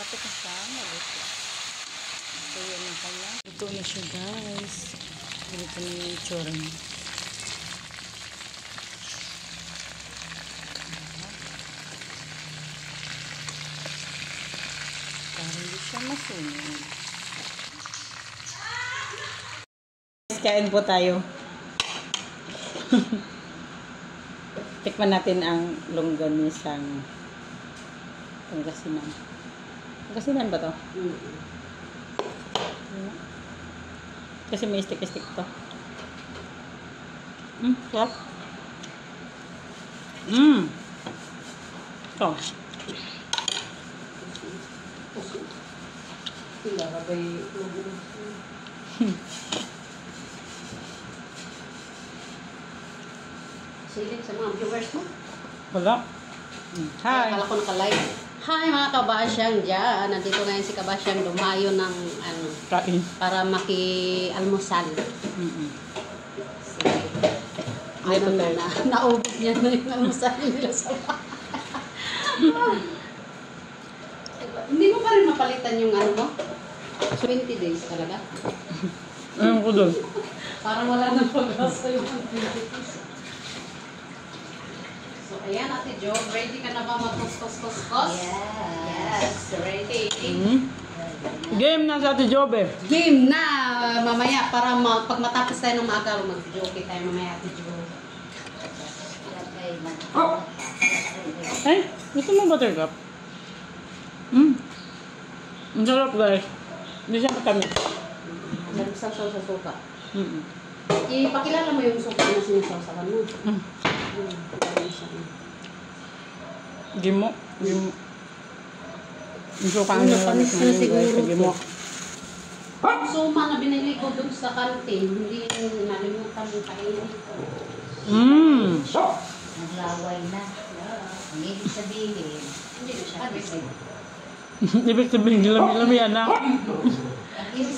malapit na siya maluto. So, yan ang kanya. Ito na siya, guys. Ganito na yung itsura niya. Para hindi siya masunog. Kain po tayo. Tikman natin ang longganisang Pangasinan. Pangasinan ba to? Kasi may stick-stick to. Sarap. Ito. Silip sa mga viewers mo. Wala. Hi. Akala ko naka-live. Hi mga kabasyang dyan. Nandito ngayon si kabasyang dumayo ng Kain. para maki-almusal. Ito tayo. Naubos niya na yung almusal nila sa Hindi mo pa rin mapalitan yung ano mo? 20 days talaga. Ayun ko doon. Parang wala nang pag-asa yung 20 days. So, ayan, Ate Jo. Ready ka na ba mag-kos-kos-kos-kos? Yes, ready. Game na sa Ate Jobe. Game na! Mamaya, para pag matapos tayo ng maaga, mag-joke tayo mamaya, Ate Jo. Ay, gusto mo buttercup? Ang sarap, guys. Hindi siya matamis. Nagsasaw sa suka. Ipakilala mo yung suka na sinasawsawan mo. Gimo. Gimo. Yung suka Ano, na panis na siguro gimo. Suma na binili ko dun sa kantin, hindi nalimutan yung kainin ko. Naglaway na. Ang ibig sabihin. Hindi na siya. Ibig sabihin, lami-lami, anak. Ang ibig